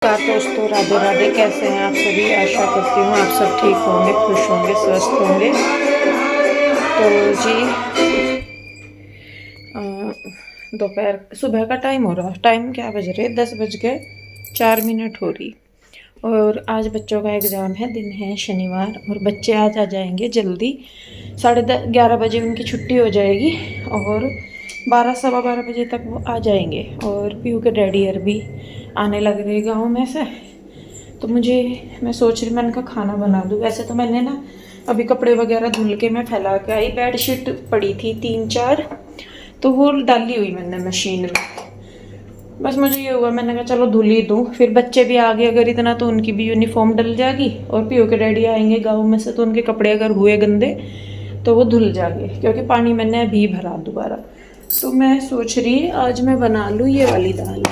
नमस्कार दोस्तों, राधे राधे। कैसे हैं आप सभी? आशा करती हूँ आप सब ठीक होंगे, खुश होंगे, स्वस्थ होंगे। तो जी, दोपहर सुबह का टाइम हो रहा। टाइम क्या बज रहे? 10 बज के 4 मिनट हो रही। और आज बच्चों का एग्ज़ाम है, दिन है शनिवार, और बच्चे आज आ जाएंगे जल्दी। 11:30 बजे उनकी छुट्टी हो जाएगी और 12 सवा 12 बजे तक वो आ जाएंगे। और पीयू के डैडी और भी आने लग रहे गाँव में से। तो मैं सोच रही, मैंने कहा खाना बना दूँ। वैसे तो मैंने ना अभी कपड़े वगैरह धुल के मैं फैला के आई। बेडशीट पड़ी थी 3-4, तो वो डाली हुई मैंने मशीन में। बस मुझे ये हुआ, मैंने कहा चलो धुल ही दूँ। फिर बच्चे भी आ गए अगर इतना, तो उनकी भी यूनिफॉर्म डल जाएगी। और पीओ के डैडी आएंगे गाँव में से, तो उनके कपड़े अगर हुए गंदे तो वो धुल जाएंगे, क्योंकि पानी मैंने अभी भरा दोबारा। तो मैं सोच रही आज मैं बना लूँ ये वाली दाल,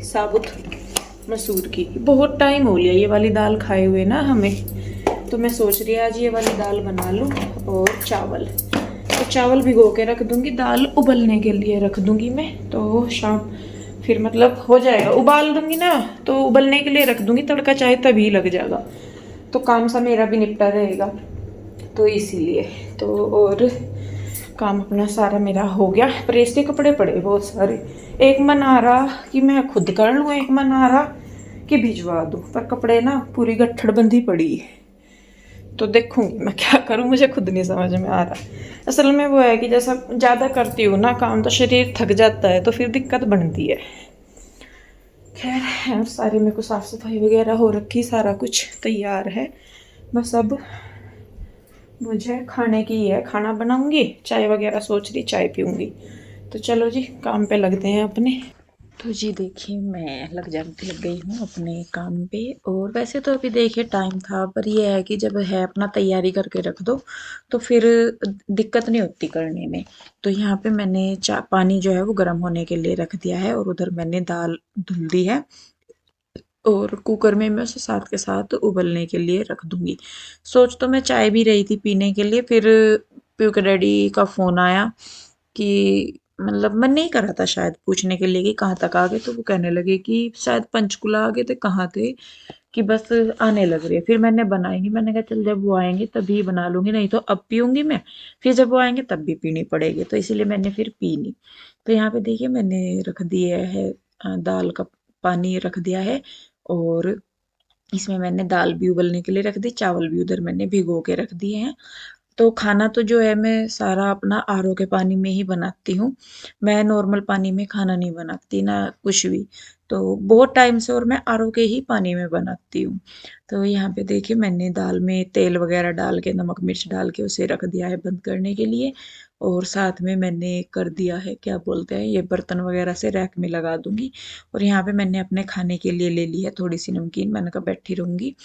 साबुत मसूर की। बहुत टाइम हो लिया ये वाली दाल खाए हुए ना हमें। तो मैं सोच रही आज ये वाली दाल बना लूँ। और चावल, तो चावल भिगो के रख दूँगी, दाल उबलने के लिए रख दूँगी मैं। तो शाम फिर मतलब हो जाएगा, उबाल दूँगी ना तो उबलने के लिए रख दूँगी, तड़का चाहे तभी लग जाएगा, तो काम सा मेरा भी निपटा रहेगा। तो इसीलिए तो, और काम अपना सारा मेरा हो गया। प्रेस के कपड़े पड़े बहुत सारे। एक मन आ रहा कि मैं खुद कर लूँ, एक मन आ रहा कि भिजवा दूँ, पर कपड़े ना पूरी गट्ठड़ बंधी पड़ी है। तो देखूंगी मैं क्या करूँ, मुझे खुद नहीं समझ में आ रहा। असल में वो है कि जैसा ज़्यादा करती हूँ ना काम, तो शरीर थक जाता है, तो फिर दिक्कत बनती है। खैर, सारे मेरे को साफ़ सफाई वगैरह हो रखी, सारा कुछ तैयार है। बस अब मुझे खाने की है, खाना बनाऊंगी, चाय वगैरह सोच रही चाय पीऊंगी। तो चलो जी, काम पे लगते हैं अपने। तो जी देखिए, मैं लग गई हूँ अपने काम पे। और वैसे तो अभी देखिए टाइम था, पर ये है कि जब है अपना तैयारी करके रख दो तो फिर दिक्कत नहीं होती करने में। तो यहाँ पे मैंने पानी जो है वो गर्म होने के लिए रख दिया है, और उधर मैंने दाल धुल दी है। और कुकर में मैं उसे साथ के साथ उबलने के लिए रख दूंगी। सोच तो मैं चाय भी रही थी पीने के लिए, फिर पीयू के डैडी का फ़ोन आया कि मतलब मन नहीं कर रहा था शायद पूछने के लिए कि कहाँ तक आ गए। तो वो कहने लगे कि शायद पंचकुला आ गए थे, कहाँ थे, कि बस आने लग रही है। फिर मैंने बनाई नहीं, मैंने कहा चल जब वो आएंगे तभी बना लूंगी, नहीं तो अब पीऊंगी मैं, फिर जब वो आएंगे तब भी पीनी पड़ेगी। तो इसीलिए मैंने फिर पी नहीं। तो यहाँ पे देखिए मैंने रख दिया है दाल का पानी रख दिया है। और इसमें मैंने दाल भी उबलने के लिए रख दी, चावल भी उधर मैंने भिगो के रख दिए हैं। तो खाना तो जो है मैं सारा अपना आरओ के पानी में ही बनाती हूँ। मैं नॉर्मल पानी में खाना नहीं बनाती ना कुछ भी। तो बहुत टाइम से और मैं आरओ के ही पानी में बनाती हूँ। तो यहाँ पे देखिए मैंने दाल में तेल वगैरह डाल के, नमक मिर्च डाल के उसे रख दिया है बंद करने के लिए। और साथ में मैंने कर दिया है, क्या बोलते हैं, ये बर्तन वगैरह से रैक में लगा दूंगी। और यहाँ पे मैंने अपने खाने के लिए ले ली है थोड़ी सी नमकीन, मैंने कहा बैठी रहूंगी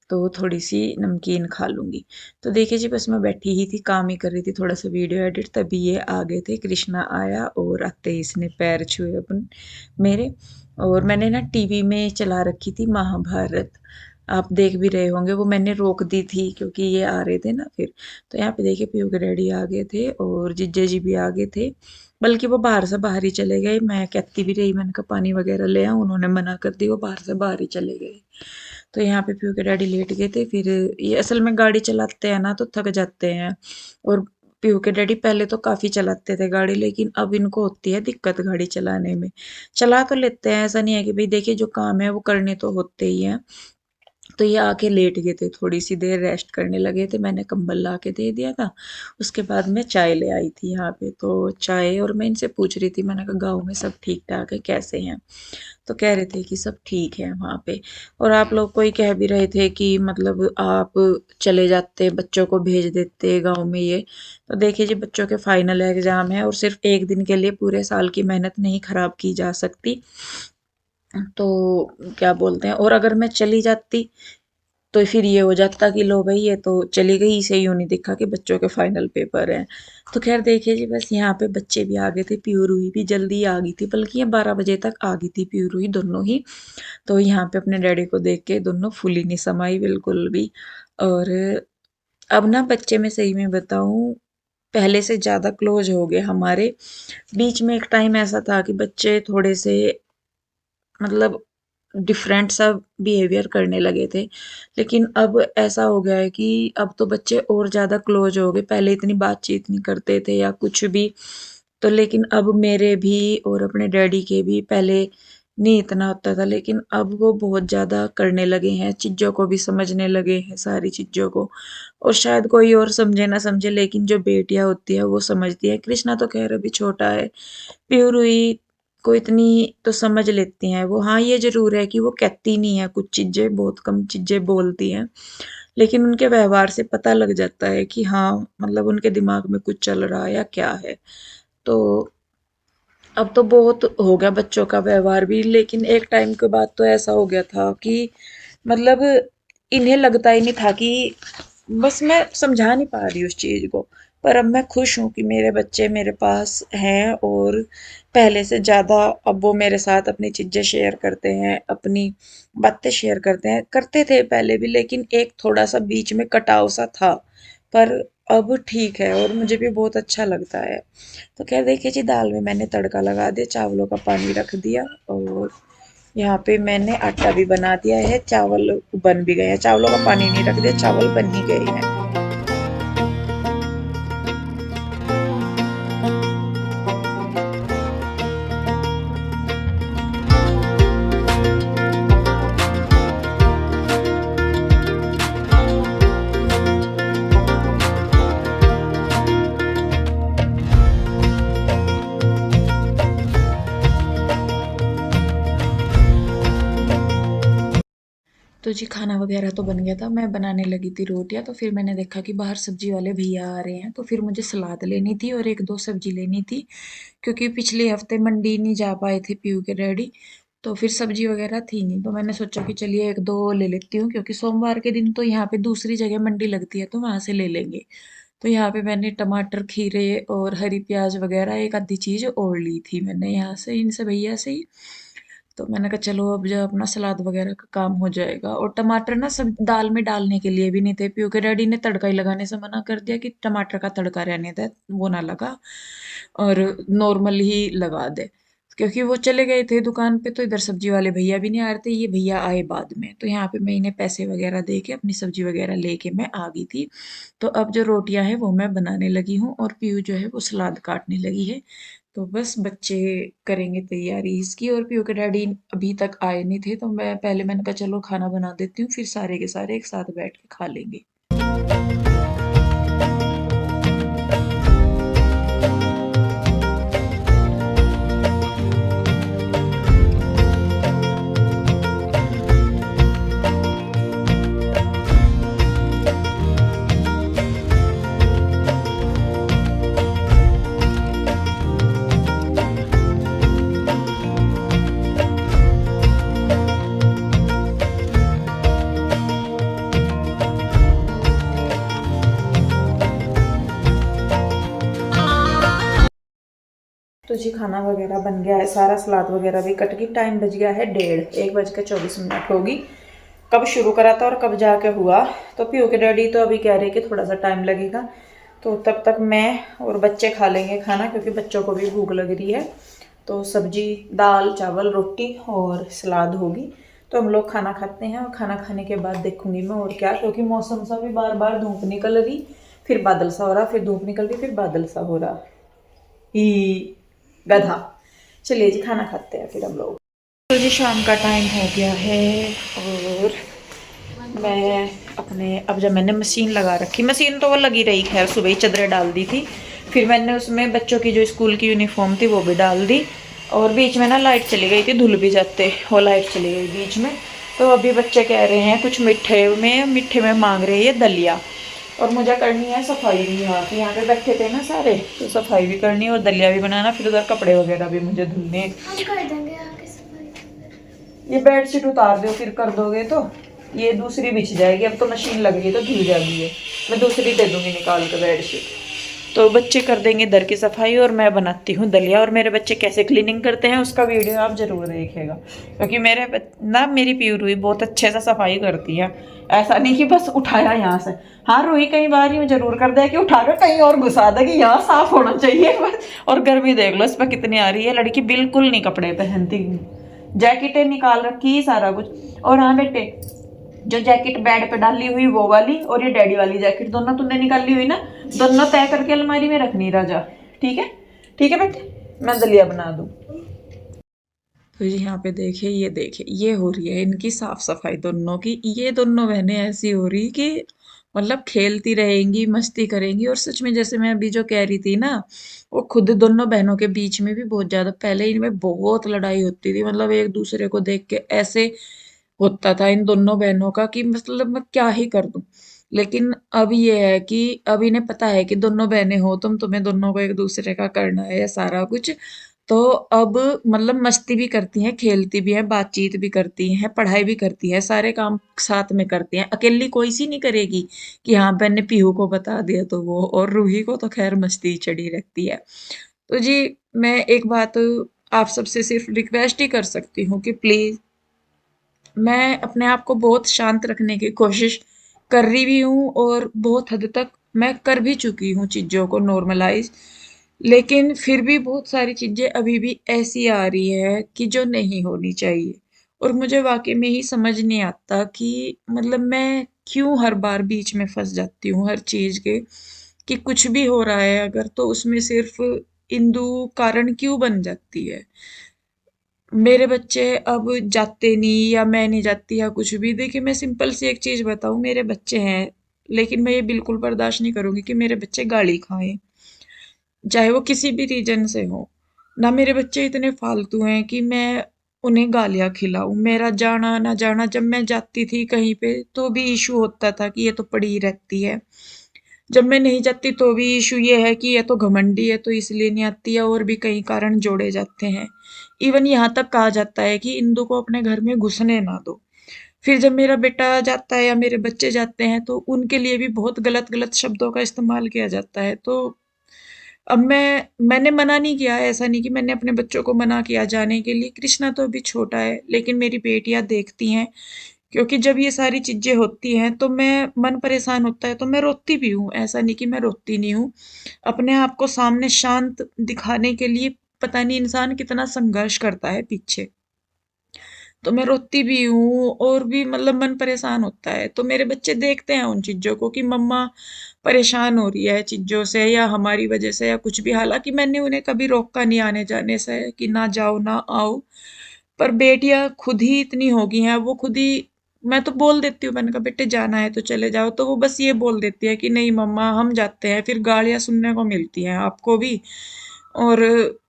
तो थोड़ी सी नमकीन खा लूंगी। तो देखिए जी, बस मैं बैठी ही थी, काम ही कर रही थी, थोड़ा सा वीडियो एडिट, तभी ये आ गए थे। कृष्णा आया और आते ही इसने पैर छुए अपन मेरे। और मैंने ना टीवी में चला रखी थी महाभारत, आप देख भी रहे होंगे। वो मैंने रोक दी थी क्योंकि ये आ रहे थे ना फिर। तो यहाँ पे देखिए पीयू के डैडी आ गए थे और जीजा जी भी आ गए थे। बल्कि वो बाहर से बाहर ही चले गए, मैं कहती भी रही, मैंने कहा पानी वगैरह ले आऊं, उन्होंने मना कर दी, वो बाहर से बाहर ही चले गए। तो यहाँ पे पीयू के डैडी लेट गए थे। फिर ये असल में गाड़ी चलाते हैं ना तो थक जाते हैं। और पीयू के डैडी पहले तो काफ़ी चलाते थे गाड़ी, लेकिन अब इनको होती है दिक्कत गाड़ी चलाने में। चला तो लेते हैं, ऐसा नहीं है कि भाई देखिए जो काम है वो करने तो होते ही हैं। तो ये आके लेट गए थे, थोड़ी सी देर रेस्ट करने लगे थे, मैंने कंबल ला के दे दिया था। उसके बाद मैं चाय ले आई थी यहाँ पे, तो चाय, और मैं इनसे पूछ रही थी, मैंने कहा गाँव में सब ठीक ठाक है, कैसे हैं? तो कह रहे थे कि सब ठीक है वहाँ पे। और आप लोग कोई कह भी रहे थे कि मतलब आप चले जाते, बच्चों को भेज देते गाँव में ये। तो देखिए जी, बच्चों के फाइनल एग्जाम है, और सिर्फ एक दिन के लिए पूरे साल की मेहनत नहीं खराब की जा सकती। तो क्या बोलते हैं, और अगर मैं चली जाती तो फिर ये हो जाता कि लो भाई ये तो चली गई, इसे यूँ नहीं दिखा कि बच्चों के फाइनल पेपर हैं। तो खैर देखिए जी, बस यहाँ पे बच्चे भी आ गए थे, प्यू रूही भी जल्दी आ गई थी, बल्कि ये 12 बजे तक आ गई थी प्यू रूही दोनों ही। तो यहाँ पे अपने डैडी को देख के दोनों फुली नहीं समाई बिल्कुल भी। और अब ना बच्चे, में सही में बताऊं, पहले से ज़्यादा क्लोज हो गए हमारे। बीच में एक टाइम ऐसा था कि बच्चे थोड़े से मतलब डिफरेंट सा बिहेवियर करने लगे थे। लेकिन अब ऐसा हो गया है कि अब तो बच्चे और ज़्यादा क्लोज हो गए, पहले इतनी बातचीत नहीं करते थे या कुछ भी। तो लेकिन अब मेरे भी और अपने डैडी के भी पहले नहीं इतना होता था, लेकिन अब वो बहुत ज़्यादा करने लगे हैं, चीज़ों को भी समझने लगे हैं, सारी चीज़ों को। और शायद कोई और समझे ना समझे, लेकिन जो बेटियां होती है वो समझती है। कृष्णा तो खैर अभी छोटा है, प्यूरी को इतनी तो समझ लेती हैं वो। हाँ, ये ज़रूर है कि वो कहती नहीं है कुछ चीज़ें, बहुत कम चीज़ें बोलती हैं, लेकिन उनके व्यवहार से पता लग जाता है कि हाँ, मतलब उनके दिमाग में कुछ चल रहा है या क्या है। तो अब तो बहुत हो गया बच्चों का व्यवहार भी, लेकिन एक टाइम के बाद तो ऐसा हो गया था कि मतलब इन्हें लगता ही नहीं था कि, बस मैं समझा नहीं पा रही उस चीज़ को। पर अब मैं खुश हूँ कि मेरे बच्चे मेरे पास हैं, और पहले से ज़्यादा अब वो मेरे साथ अपनी चीज़ें शेयर करते हैं, अपनी बातें शेयर करते हैं। करते थे पहले भी, लेकिन एक थोड़ा सा बीच में कटाव सा था, पर अब ठीक है और मुझे भी बहुत अच्छा लगता है। तो क्या देखिए जी, दाल में मैंने तड़का लगा दिया, चावलों का पानी रख दिया, और यहाँ पे मैंने आटा भी बना दिया है, चावल बन भी गए हैं। चावलों का पानी नहीं रख दिया, चावल बन ही गए हैं। तो जी खाना वगैरह तो बन गया था, मैं बनाने लगी थी रोटियां। तो फिर मैंने देखा कि बाहर सब्जी वाले भैया आ रहे हैं, तो फिर मुझे सलाद लेनी थी और एक दो सब्जी लेनी थी, क्योंकि पिछले हफ्ते मंडी नहीं जा पाए थे पीयू के डैडी। तो फिर सब्जी वगैरह थी नहीं, तो मैंने सोचा कि चलिए एक दो ले लेती हूँ, क्योंकि सोमवार के दिन तो यहाँ पे दूसरी जगह मंडी लगती है, तो वहां से ले लेंगे। तो यहाँ पे मैंने टमाटर, खीरे और हरी प्याज वगैरह एक आधी चीज और ली थी मैंने यहाँ से, इनसे भैया से ही। तो मैंने कहा चलो अब जो अपना सलाद वगैरह का काम हो जाएगा। और टमाटर ना सब दाल में डालने के लिए भी नहीं थे, क्योंकि डैडी ने तड़का ही लगाने से मना कर दिया कि टमाटर का तड़का रहने दे, वो ना लगा, और नॉर्मल ही लगा दे। क्योंकि वो चले गए थे दुकान पे, तो इधर सब्जी वाले भैया भी नहीं आ रहे थे, ये भैया आए बाद में। तो यहाँ पे मैं इन्हें पैसे वगैरह दे के अपनी सब्जी वगैरह लेके मैं आ गई थी। तो अब जो रोटियां हैं वो मैं बनाने लगी हूँ, और पीयू जो है वो सलाद काटने लगी है। तो बस बच्चे करेंगे तैयारी इसकी, और पीयू के डैडी अभी तक आए नहीं थे, तो मैंने कहा चलो खाना बना देती हूँ, फिर सारे के सारे एक साथ बैठ के खा लेंगे। तो जी खाना वगैरह बन गया है सारा, सलाद वगैरह भी कट गई। टाइम बज गया है 1:24 होगी। कब शुरू करा था और कब जाके हुआ। तो पीयू के डैडी तो अभी कह रहे कि थोड़ा सा टाइम लगेगा, तो तब तक मैं और बच्चे खा लेंगे खाना, क्योंकि बच्चों को भी भूख लग रही है। तो सब्जी, दाल, चावल, रोटी और सलाद होगी। तो हम लोग खाना खाते हैं, और खाना खाने के बाद देखूंगी मैं और क्या, क्योंकि मौसम सा भी बार बार धूप निकल रही, फिर बादल सा हो रहा, फिर धूप निकल रही, फिर बादल सा हो रहा ही गधा। चलिए जी खाना खाते हैं फिर हम लोग। तो जी शाम का टाइम हो गया है, और मैं अपने अब जब मैंने मशीन लगा रखी, मशीन तो वो लगी रही, खैर सुबह ही चादरें डाल दी थी, फिर मैंने उसमें बच्चों की जो स्कूल की यूनिफॉर्म थी वो भी डाल दी, और बीच में ना लाइट चली गई थी, धुल भी जाते, वो लाइट चली गई बीच में। तो अभी बच्चे कह रहे हैं कुछ मीठे में मांग रहे हैं दलिया, और मुझे करनी है सफाई भी। यहाँ पे बैठे थे ना सारे, तो सफाई भी करनी है और दलिया भी बनाना, फिर उधर कपड़े वगैरह भी मुझे धुलने। हम कर देंगे आके सफाई। ये बेडशीट उतार दो, फिर कर दोगे तो ये दूसरी बिछ जाएगी। अब तो मशीन लग गई तो धुल जाएगी, है मैं दूसरी दे दूंगी निकाल कर बेडशीट। तो बच्चे कर देंगे इधर की सफाई, और मैं बनाती हूँ दलिया। और मेरे बच्चे कैसे क्लीनिंग करते हैं उसका वीडियो आप जरूर देखिएगा, क्योंकि मेरी पीयू रूही बहुत अच्छे से सफाई करती है। ऐसा नहीं कि बस उठाया यहाँ से। हाँ, रूही कई बार यूँ जरूर कर दे कि उठा कर कहीं और घुसा दे कि यहाँ साफ होना चाहिए बस। और गर्मी देख लो इस पर कितनी आ रही है, लड़की बिल्कुल नहीं कपड़े पहनती, जैकेटें निकाल रखी, सारा कुछ। और हाँ बेटे, जो जैकेट बेड पे डाली हुई वो वाली, और ये डैडी वाली जैकेट, दोनों तूने निकाली हुई ना, दोनों तय करके अलमारी में रखनी राजा। ठीक है, ठीक है बेटे, मैं दलिया बना दूं। तो जी यहाँ पे देखिए, ये देखिए, ये हो रही है इनकी साफ सफाई दोनों की। ये दोनों बहनें ऐसी हो रही कि मतलब खेलती रहेंगी, मस्ती करेंगी। और सच में जैसे मैं अभी जो कह रही थी ना, वो खुद दोनों बहनों के बीच में भी बहुत ज्यादा पहले इनमें बहुत लड़ाई होती थी। मतलब एक दूसरे को देख के ऐसे होता था इन दोनों बहनों का कि मतलब मैं क्या ही कर दूं। लेकिन अब ये है कि अब इन्हें पता है कि दोनों बहनें हो तुम, तुम्हें दोनों को एक दूसरे का करना है ये सारा कुछ। तो अब मतलब मस्ती भी करती हैं, खेलती भी हैं, बातचीत भी करती हैं, पढ़ाई भी करती हैं, सारे काम साथ में करती हैं। अकेली कोई सी नहीं करेगी कि हाँ मैंने पीहू को बता दिया तो वो, और रूही को तो खैर मस्ती चढ़ी रहती है। तो जी, मैं एक बात आप सबसे सिर्फ रिक्वेस्ट ही कर सकती हूँ कि प्लीज, मैं अपने आप को बहुत शांत रखने की कोशिश कर रही भी हूँ, और बहुत हद तक मैं कर भी चुकी हूँ चीज़ों को नॉर्मलाइज। लेकिन फिर भी बहुत सारी चीज़ें अभी भी ऐसी आ रही है कि जो नहीं होनी चाहिए। और मुझे वाकई में ही समझ नहीं आता कि मतलब मैं क्यों हर बार बीच में फंस जाती हूँ हर चीज़ के, कि कुछ भी हो रहा है अगर तो उसमें सिर्फ इंदु कारण क्यों बन जाती है। मेरे बच्चे अब जाते नहीं, या मैं नहीं जाती, या कुछ भी। देखिए मैं सिंपल सी एक चीज बताऊं, मेरे बच्चे हैं, लेकिन मैं ये बिल्कुल बर्दाश्त नहीं करूंगी कि मेरे बच्चे गाली खाएं, चाहे वो किसी भी रीजन से हो। ना मेरे बच्चे इतने फालतू हैं कि मैं उन्हें गालियां खिलाऊं। मेरा जाना ना जाना, जब मैं जाती थी कहीं पे तो भी इशू होता था कि ये तो पड़ी ही रहती है। जब मैं नहीं जाती तो भी इशू ये है कि ये तो घमंडी है तो इसलिए नहीं आती है, और भी कई कारण जोड़े जाते हैं। इवन यहाँ तक कहा जाता है कि इंदु को अपने घर में घुसने ना दो। फिर जब मेरा बेटा जाता है या मेरे बच्चे जाते हैं तो उनके लिए भी बहुत गलत गलत शब्दों का इस्तेमाल किया जाता है। तो अब मैंने मना नहीं किया, ऐसा नहीं कि मैंने अपने बच्चों को मना किया जाने के लिए। कृष्णा तो अभी छोटा है, लेकिन मेरी बेटियां देखती हैं, क्योंकि जब ये सारी चीजें होती हैं तो मैं मन परेशान होता है तो मैं रोती भी हूँ, ऐसा नहीं कि मैं रोती नहीं हूँ। अपने आप को सामने शांत दिखाने के लिए पता नहीं इंसान कितना संघर्ष करता है पीछे। तो मैं रोती भी हूँ, और भी मतलब मन परेशान होता है। तो मेरे बच्चे देखते हैं उन चीज़ों को कि मम्मा परेशान हो रही है चीज़ों से या हमारी वजह से या कुछ भी। हालाँकि मैंने उन्हें कभी रोका नहीं आने जाने से कि ना जाओ ना आओ। पर बेटियाँ खुद ही इतनी हो गई हैं, वो खुद ही, मैं तो बोल देती हूँ, मैंने कहा बेटे जाना है तो चले जाओ, तो वो बस ये बोल देती है कि नहीं मम्मा हम जाते हैं। फिर गालियाँ सुनने को मिलती हैं आपको भी, और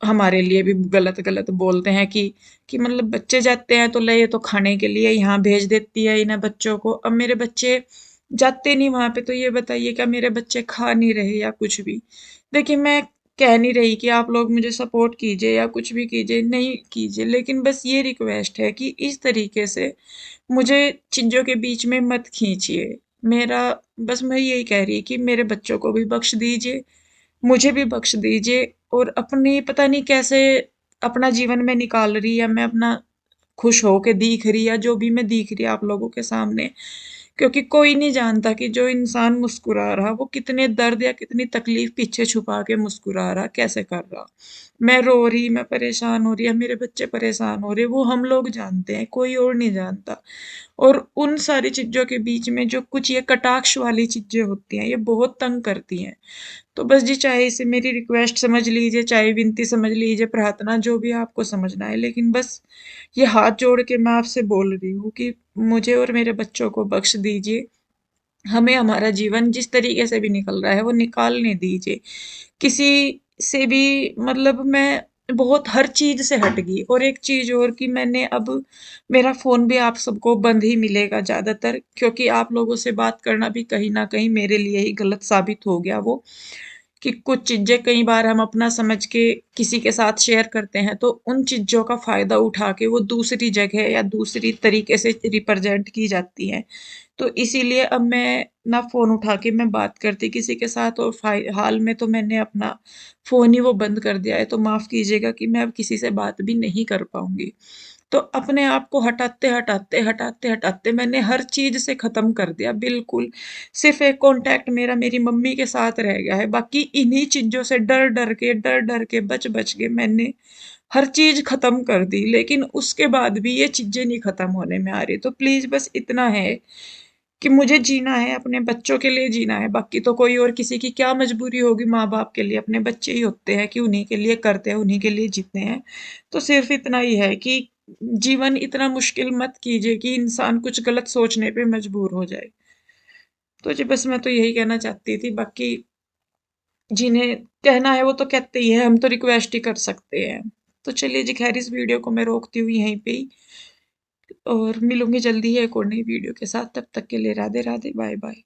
हमारे लिए भी गलत गलत बोलते हैं कि मतलब बच्चे जाते हैं तो ले ये तो खाने के लिए यहाँ भेज देती है इन्हें बच्चों को। अब मेरे बच्चे जाते नहीं वहां पे, तो ये बताइए क्या मेरे बच्चे खा नहीं रहे या कुछ भी। देखिए मैं कह नहीं रही कि आप लोग मुझे सपोर्ट कीजिए या कुछ भी कीजिए, नहीं कीजिए, लेकिन बस ये रिक्वेस्ट है कि इस तरीके से मुझे चीजों के बीच में मत खींचिए। मेरा बस मैं यही कह रही कि मेरे बच्चों को भी बख्श दीजिए, मुझे भी बख्श दीजिए। और अपनी पता नहीं कैसे अपना जीवन में निकाल रही, या मैं अपना खुश होके दिख रही, या जो भी मैं दिख रही आप लोगों के सामने। क्योंकि कोई नहीं जानता कि जो इंसान मुस्कुरा रहा वो कितने दर्द या कितनी तकलीफ पीछे छुपा के मुस्कुरा रहा, कैसे कर रहा। मैं रो रही, मैं परेशान हो रही, या मेरे बच्चे परेशान हो रहे, वो हम लोग जानते हैं, कोई और नहीं जानता। और उन सारी चीजों के बीच में जो कुछ ये कटाक्ष वाली चीजें होती हैं, ये बहुत तंग करती हैं। तो बस जी, चाहे इसे मेरी रिक्वेस्ट समझ लीजिए, चाहे विनती समझ लीजिए, प्रार्थना, जो भी आपको समझना है, लेकिन बस ये हाथ जोड़ के मैं आपसे बोल रही हूँ कि मुझे और मेरे बच्चों को बख्श दीजिए। हमें हमारा जीवन जिस तरीके से भी निकल रहा है वो निकालने दीजिए। किसी से भी मतलब मैं बहुत हर चीज से हट गई। और एक चीज और कि मैंने अब मेरा फोन भी आप सबको बंद ही मिलेगा ज्यादातर, क्योंकि आप लोगों से बात करना भी कहीं ना कहीं मेरे लिए ही गलत साबित हो गया वो, कि कुछ चीजें कई बार हम अपना समझ के किसी के साथ शेयर करते हैं तो उन चीजों का फायदा उठा के वो दूसरी जगह या दूसरी तरीके से रिप्रेजेंट की जाती हैं। तो इसीलिए अब मैं ना फ़ोन उठा के मैं बात करती किसी के साथ, और हाल में तो मैंने अपना फ़ोन ही वो बंद कर दिया है। तो माफ़ कीजिएगा कि मैं अब किसी से बात भी नहीं कर पाऊँगी। तो अपने आप को हटाते मैंने हर चीज़ से ख़त्म कर दिया बिल्कुल। सिर्फ़ एक कॉन्टैक्ट मेरा मेरी मम्मी के साथ रह गया है। बाकी इन्हीं चीज़ों से डर-डर के, बच-बच के मैंने हर चीज़ ख़त्म कर दी, लेकिन उसके बाद भी ये चीज़ें नहीं ख़त्म होने में आ रही। तो प्लीज़ बस इतना है कि मुझे जीना है, अपने बच्चों के लिए जीना है, बाकी तो कोई और किसी की क्या मजबूरी होगी माँ-बाप के लिए, अपने बच्चे ही होते हैं कि उन्हीं के लिए करते हैं, उन्हीं के लिए जीते हैं। तो सिर्फ़ इतना ही है कि जीवन इतना मुश्किल मत कीजिए कि इंसान कुछ गलत सोचने पे मजबूर हो जाए। तो जी बस मैं तो यही कहना चाहती थी, बाकी जिन्हें कहना है वो तो कहते ही हैं, हम तो रिक्वेस्ट ही कर सकते हैं। तो चलिए जी ख़ैर इस वीडियो को मैं रोकती हूँ यहीं पे ही और मिलूँगी जल्दी ही एक और नई वीडियो के साथ। तब तक के लिए राधे-राधे, बाय-बाय।